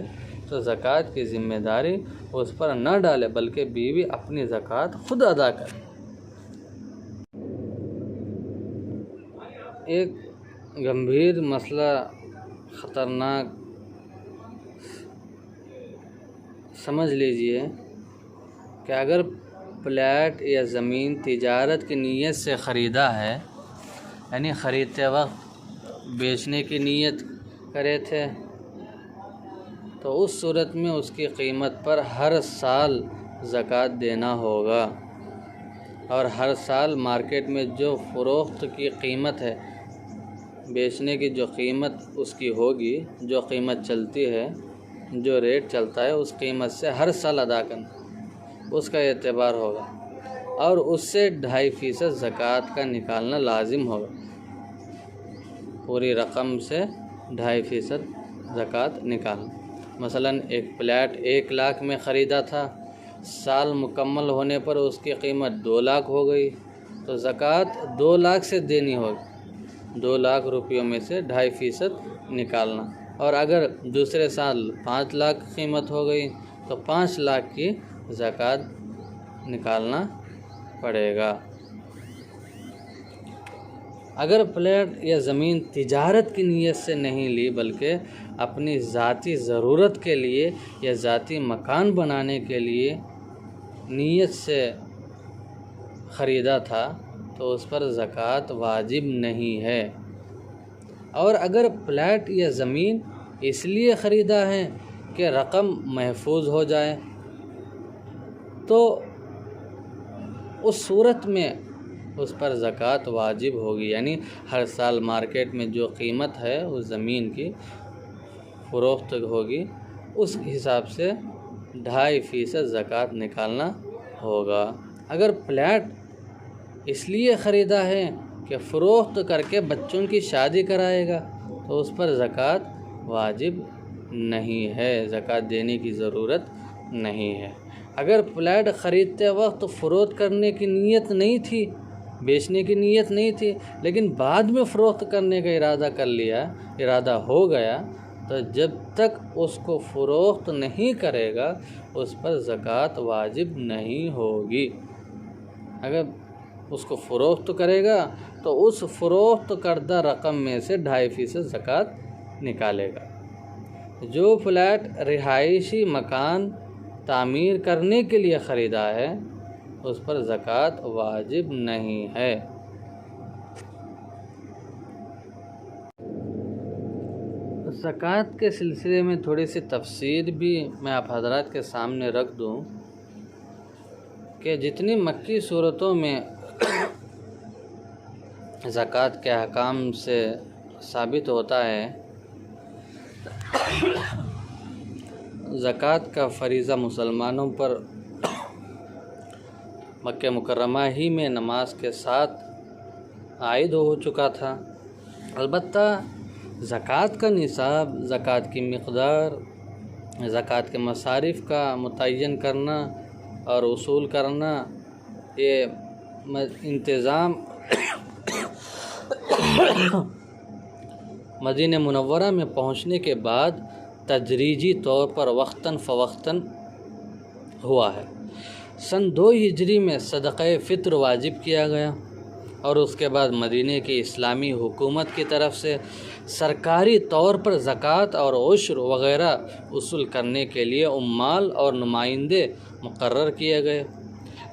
تو زکوٰۃ کی ذمہ داری اس پر نہ ڈالے، بلکہ بیوی اپنی زکوٰۃ خود ادا کرے۔ ایک گمبھیر مسئلہ، خطرناک، سمجھ لیجئے کہ اگر پلاٹ یا زمین تجارت کی نیت سے خریدا ہے، یعنی خریدتے وقت بیچنے کی نیت کرے تھے، تو اس صورت میں اس کی قیمت پر ہر سال زکوٰۃ دینا ہوگا، اور ہر سال مارکیٹ میں جو فروخت کی قیمت ہے، بیچنے کی جو قیمت اس کی ہوگی، جو قیمت چلتی ہے، جو ریٹ چلتا ہے، اس قیمت سے ہر سال ادا کرنا، اس کا اعتبار ہوگا، اور اس سے 2.5% زکوٰۃ کا نکالنا لازم ہوگا۔ پوری رقم سے 2.5% زکوٰۃ نکالنا۔ مثلا ایک پلاٹ 1 لاکھ میں خریدا تھا، سال مکمل ہونے پر اس کی قیمت 2 لاکھ ہو گئی، تو زکوٰۃ 2 لاکھ سے دینی ہوگی، 2 لاکھ روپیوں میں سے 2.5% نکالنا، اور اگر دوسرے سال 5 لاکھ قیمت ہو گئی تو 5 لاکھ کی زکوٰۃ نکالنا پڑے گا۔ اگر پلاٹ یا زمین تجارت کی نیت سے نہیں لی بلکہ اپنی ذاتی ضرورت کے لیے یا ذاتی مکان بنانے کے لیے نیت سے خریدا تھا تو اس پر زکوٰۃ واجب نہیں ہے۔ اور اگر پلاٹ یا زمین اس لیے خریدا ہے کہ رقم محفوظ ہو جائے تو اس صورت میں اس پر زکوٰۃ واجب ہوگی، یعنی ہر سال مارکیٹ میں جو قیمت ہے اس زمین کی فروخت ہوگی، اس حساب سے 2.5% زکوٰۃ نکالنا ہوگا۔ اگر پلاٹ اس لیے خریدا ہے کہ فروخت کر کے بچوں کی شادی کرائے گا تو اس پر زکوٰۃ واجب نہیں ہے، زکوٰۃ دینے کی ضرورت نہیں ہے۔ اگر پلاٹ خریدتے وقت فروخت کرنے کی نیت نہیں تھی، بیچنے کی نیت نہیں تھی، لیکن بعد میں فروخت کرنے کا ارادہ ہو گیا تو جب تک اس کو فروخت نہیں کرے گا اس پر زکوٰۃ واجب نہیں ہوگی۔ اگر اس کو فروخت کرے گا تو اس فروخت کردہ رقم میں سے 2.5% زکوٰۃ نکالے گا۔ جو فلیٹ رہائشی مکان تعمیر کرنے کے لیے خریدا ہے اس پر زکوٰۃ واجب نہیں ہے۔ زکوٰۃ کے سلسلے میں تھوڑی سی تفصیل بھی میں آپ حضرات کے سامنے رکھ دوں کہ جتنی مکی صورتوں میں زکوٰۃ کے احکام سے ثابت ہوتا ہے، زکوٰۃ کا فریضہ مسلمانوں پر مکہ مکرمہ ہی میں نماز کے ساتھ عائد ہو چکا تھا۔ البتہ زکوٰۃ کا نصاب، زکوٰۃ کی مقدار، زکوٰۃ کے مصارف کا متعین کرنا اور وصول کرنا، یہ انتظام مدینہ منورہ میں پہنچنے کے بعد تدریجی طور پر وقتاً فوقتاً ہوا ہے۔ سن 2 ہجری میں صدقہ فطر واجب کیا گیا اور اس کے بعد مدینہ کی اسلامی حکومت کی طرف سے سرکاری طور پر زکوٰۃ اور عشر وغیرہ وصول کرنے کے لیے عمال اور نمائندے مقرر کیے گئے۔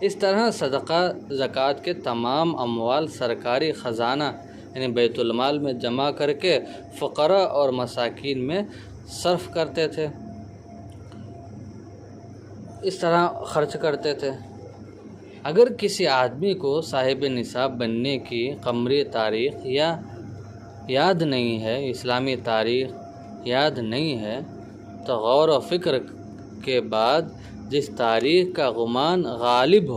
اس طرح صدقہ زکوٰۃ کے تمام اموال سرکاری خزانہ یعنی بیت المال میں جمع کر کے فقراء اور مساکین میں صرف کرتے تھے، اس طرح خرچ کرتے تھے۔ اگر کسی آدمی کو صاحب نصاب بننے کی قمری تاریخ یاد نہیں ہے، اسلامی تاریخ یاد نہیں ہے، تو غور و فکر کے بعد جس تاریخ کا گمان غالب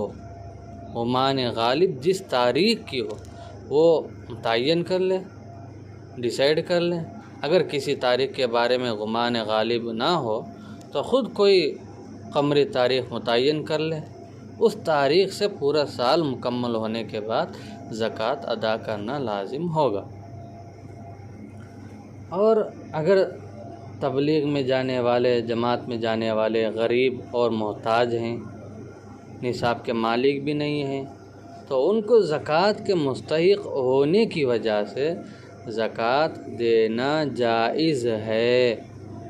جس تاریخ کی ہو وہ متعین کر لے، ڈیسائیڈ کر لیں۔ اگر کسی تاریخ کے بارے میں گمان غالب نہ ہو تو خود کوئی قمری تاریخ متعین کر لے۔ اس تاریخ سے پورا سال مکمل ہونے کے بعد زکوٰۃ ادا کرنا لازم ہوگا۔ اور اگر تبلیغ میں جانے والے، جماعت میں جانے والے غریب اور محتاج ہیں، نصاب کے مالک بھی نہیں ہیں، تو ان کو زکوٰۃ کے مستحق ہونے کی وجہ سے زکوٰۃ دینا جائز ہے۔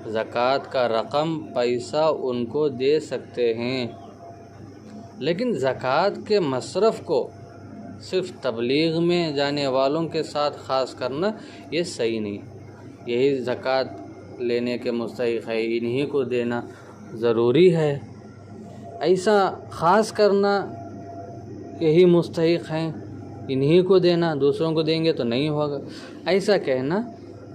زکوٰۃ کا رقم، پیسہ ان کو دے سکتے ہیں، لیکن زکوٰۃ کے مصرف کو صرف تبلیغ میں جانے والوں کے ساتھ خاص کرنا یہ صحیح نہیں۔ یہی زکوٰۃ لینے کے مستحق ہے، انہی کو دینا ضروری ہے، ایسا خاص کرنا یہی مستحق ہیں، انہی کو دینا، دوسروں کو دیں گے تو نہیں ہوگا، ایسا کہنا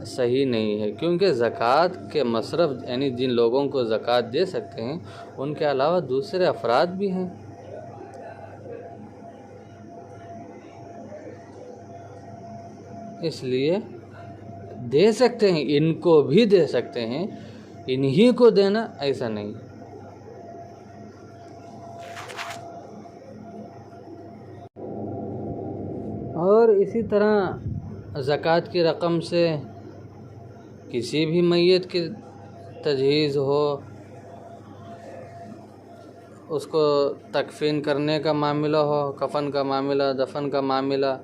صحیح نہیں ہے۔ کیونکہ زکوٰۃ کے مصرف یعنی جن لوگوں کو زکوٰۃ دے سکتے ہیں ان کے علاوہ دوسرے افراد بھی ہیں۔ اس لیے دے سکتے ہیں، ان کو بھی دے سکتے ہیں، انہی کو دینا ایسا نہیں۔ اور اسی طرح زکوٰۃ کی رقم سے کسی بھی میت کی تجہیز ہو، اس کو تکفین کرنے کا معاملہ ہو، کفن کا معاملہ، دفن کا معاملہ،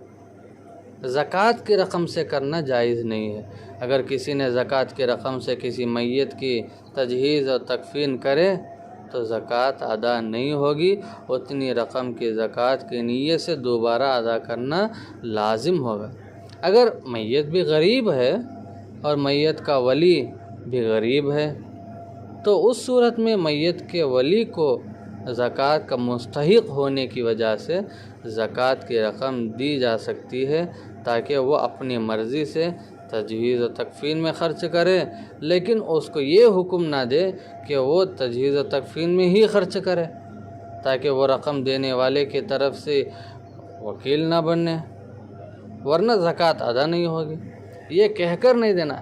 زکوٰۃ کی رقم سے کرنا جائز نہیں ہے۔ اگر کسی نے زکوٰۃ کی رقم سے کسی میت کی تجہیز اور تکفین کرے تو زکوٰۃ ادا نہیں ہوگی، اتنی رقم کی زکوٰۃ کی نیت سے دوبارہ ادا کرنا لازم ہوگا۔ اگر میت بھی غریب ہے اور میت کا ولی بھی غریب ہے تو اس صورت میں میت کے ولی کو زکوٰۃ کا مستحق ہونے کی وجہ سے زکوٰۃ کی رقم دی جا سکتی ہے تاکہ وہ اپنی مرضی سے تجہیز و تکفین میں خرچ کرے، لیکن اس کو یہ حکم نہ دے کہ وہ تجہیز و تکفین میں ہی خرچ کرے تاکہ وہ رقم دینے والے کی طرف سے وکیل نہ بنے، ورنہ زکوٰۃ ادا نہیں ہوگی۔ یہ کہہ کر نہیں دینا۔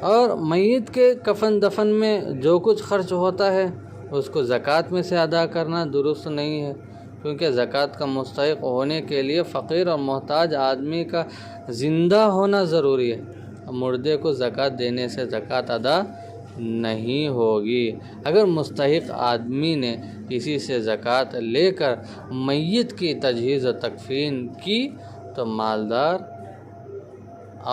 اور میت کے کفن دفن میں جو کچھ خرچ ہوتا ہے اس کو زکوٰۃ میں سے ادا کرنا درست نہیں ہے، کیونکہ زکوٰۃ کا مستحق ہونے کے لیے فقیر اور محتاج آدمی کا زندہ ہونا ضروری ہے۔ مردے کو زکوٰۃ دینے سے زکوٰۃ ادا نہیں ہوگی۔ اگر مستحق آدمی نے کسی سے زکوٰۃ لے کر میت کی تجہیز و تکفین کی تو مالدار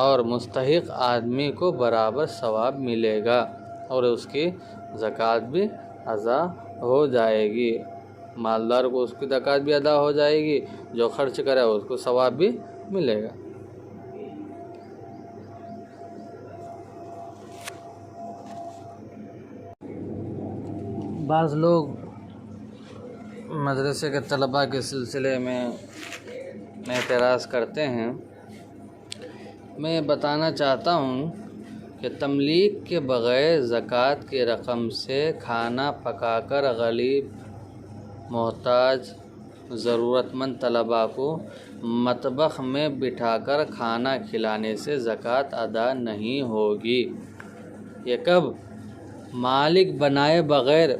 اور مستحق آدمی کو برابر ثواب ملے گا اور اس کی زکوٰۃ بھی ادا ہو جائے گی۔ مالدار کو اس کی زکوٰۃ بھی ادا ہو جائے گی، جو خرچ کرے اس کو ثواب بھی ملے گا۔ بعض لوگ مدرسے کے طلباء کے سلسلے میں اعتراض کرتے ہیں۔ میں بتانا چاہتا ہوں کہ تملیغ کے بغیر زکوٰۃ کی رقم سے کھانا پکا کر غریب، محتاج، ضرورت مند طلباء کو مطبخ میں بٹھا کر کھانا کھلانے سے زکوٰۃ ادا نہیں ہوگی۔ یہ کب؟ مالک بنائے بغیر،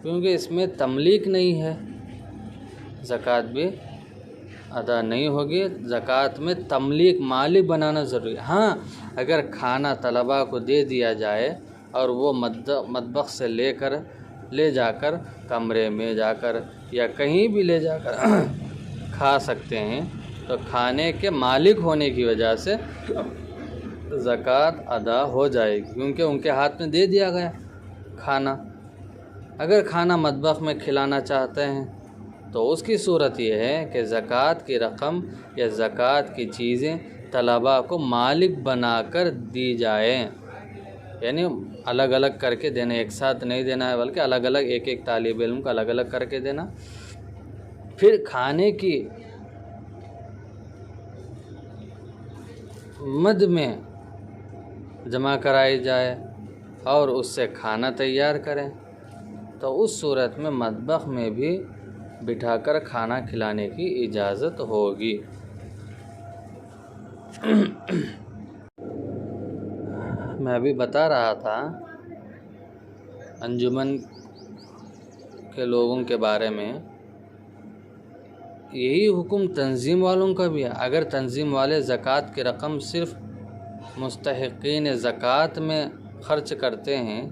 کیونکہ اس میں تملیغ نہیں ہے، زکوٰۃ بھی ادا نہیں ہوگی۔ زکوٰۃ میں تملیغ، مالک بنانا ضروری ہے۔ ہاں، اگر کھانا طلباء کو دے دیا جائے اور وہ مطبخ سے لے جا کر کمرے میں جا کر یا کہیں بھی لے جا کر کھا سکتے ہیں تو کھانے کے مالک ہونے کی وجہ سے زکوٰۃ ادا ہو جائے گی، کیونکہ ان کے ہاتھ میں دے دیا گیا کھانا۔ اگر کھانا مطبخ میں کھلانا چاہتے ہیں تو اس کی صورت یہ ہے کہ زکوٰۃ کی رقم یا زکوٰۃ کی چیزیں طلباء کو مالک بنا کر دی جائیں، یعنی الگ الگ کر کے دینا، ایک ساتھ نہیں دینا ہے بلکہ الگ الگ ایک طالب علم کو الگ الگ کر کے دینا۔ پھر کھانے کی مد میں جمع کرائی جائے اور اس سے کھانا تیار کریں تو اس صورت میں مطبخ میں بھی بٹھا کر کھانا کھلانے کی اجازت ہوگی۔ میں ابھی بتا رہا تھا انجمن کے لوگوں کے بارے میں، یہی حکم تنظیم والوں کا بھی ہے۔ اگر تنظیم والے زکوٰۃ کی رقم صرف مستحقین زکوٰۃ میں خرچ کرتے ہیں،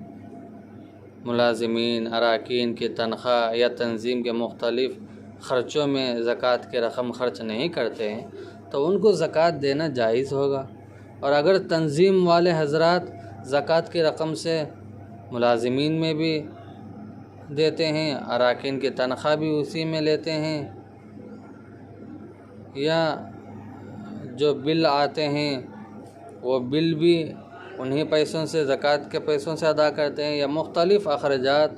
ملازمین، اراکین کی تنخواہ یا تنظیم کے مختلف خرچوں میں زکوٰۃ کی رقم خرچ نہیں کرتے ہیں تو ان کو زکوٰۃ دینا جائز ہوگا۔ اور اگر تنظیم والے حضرات زکوٰۃ کی رقم سے ملازمین میں بھی دیتے ہیں، اراکین کی تنخواہ بھی اسی میں لیتے ہیں، یا جو بل آتے ہیں وہ بل بھی انہی پیسوں سے، زکوٰۃ کے پیسوں سے ادا کرتے ہیں، یا مختلف اخراجات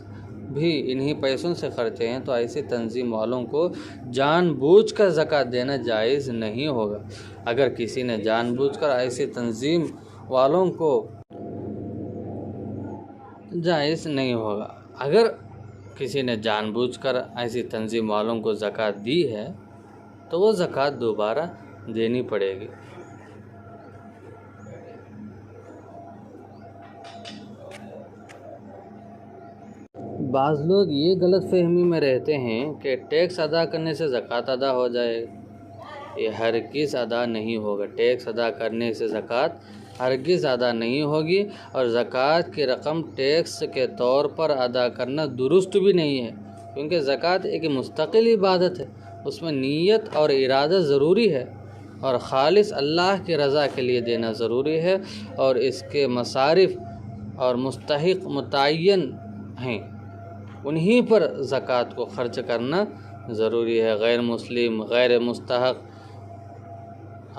بھی انہی پیسوں سے خرچے ہیں، تو ایسی تنظیم والوں کو جان بوجھ کر زکوٰۃ دینا جائز نہیں ہوگا۔ اگر کسی نے جان بوجھ کر ایسی تنظیم والوں کو جائز نہیں ہوگا۔ اگر کسی نے جان بوجھ کر ایسی تنظیم والوں کو زکوٰۃ دی ہے تو وہ زکوٰۃ دوبارہ دینی پڑے گی۔ بعض لوگ یہ غلط فہمی میں رہتے ہیں کہ ٹیکس ادا کرنے سے زکوٰۃ ادا ہو جائے. یہ ہرگز ادا نہیں ہوگا. ٹیکس ادا کرنے سے زکوٰۃ ہرگز ادا نہیں ہوگی، اور زکوٰۃ کی رقم ٹیکس کے طور پر ادا کرنا درست بھی نہیں ہے، کیونکہ زکوٰۃ ایک مستقل عبادت ہے. اس میں نیت اور ارادہ ضروری ہے، اور خالص اللہ کی رضا کے لیے دینا ضروری ہے، اور اس کے مصارف اور مستحق متعین ہیں، انہی پر زکوٰۃ کو خرچ کرنا ضروری ہے. غیر مسلم، غیر مستحق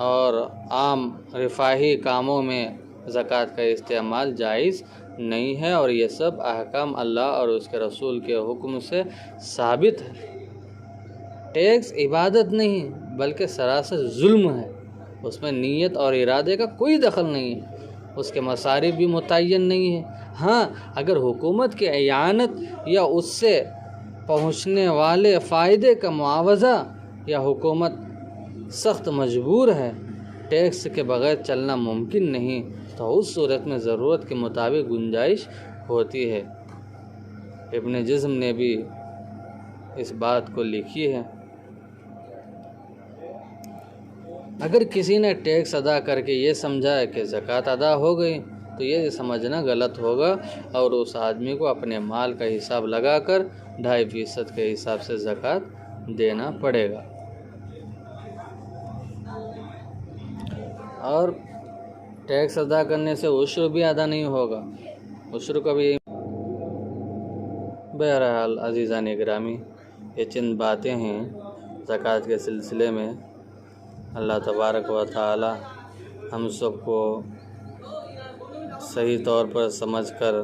اور عام رفاہی کاموں میں زکوٰۃ کا استعمال جائز نہیں ہے، اور یہ سب احکام اللہ اور اس کے رسول کے حکم سے ثابت ہے. ٹیکس عبادت نہیں بلکہ سراسر ظلم ہے. اس میں نیت اور ارادے کا کوئی دخل نہیں ہے، اس کے مصارف بھی متعین نہیں ہے. ہاں، اگر حکومت کی اعانت یا اس سے پہنچنے والے فائدے کا معاوضہ، یا حکومت سخت مجبور ہے، ٹیکس کے بغیر چلنا ممکن نہیں، تو اس صورت میں ضرورت کے مطابق گنجائش ہوتی ہے. ابن جزم نے بھی اس بات کو لکھی ہے. اگر کسی نے ٹیکس ادا کر کے یہ سمجھا کہ زکوٰۃ ادا ہو گئی، تو یہ سمجھنا غلط ہوگا، اور اس آدمی کو اپنے مال کا حساب لگا کر 2.5% کے حساب سے زکوٰۃ دینا پڑے گا. اور ٹیکس ادا کرنے سے عشر بھی ادا نہیں ہوگا. عشر کا بھی. بہرحال عزیزان گرامی، یہ چند باتیں ہیں زکوٰۃ کے سلسلے میں. اللہ تبارک و تعالی ہم سب کو صحیح طور پر سمجھ کر،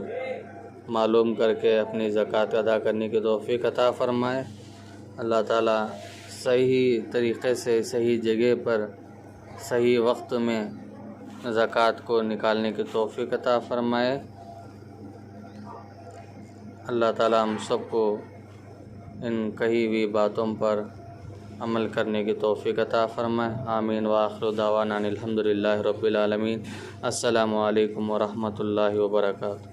معلوم کر کے اپنی زکوٰۃ ادا کرنے کی توفیق عطا فرمائے. اللہ تعالی صحیح طریقے سے، صحیح جگہ پر، صحیح وقت میں زکوٰۃ کو نکالنے کی توفیق عطا فرمائے. اللہ تعالی ہم سب کو ان کہی ہوئی باتوں پر عمل کرنے کی توفیق عطا فرمائے. آمین. وآخر دعوانا الحمدللہ رب العالمین. السلام علیکم ورحمۃ اللہ وبرکاتہ.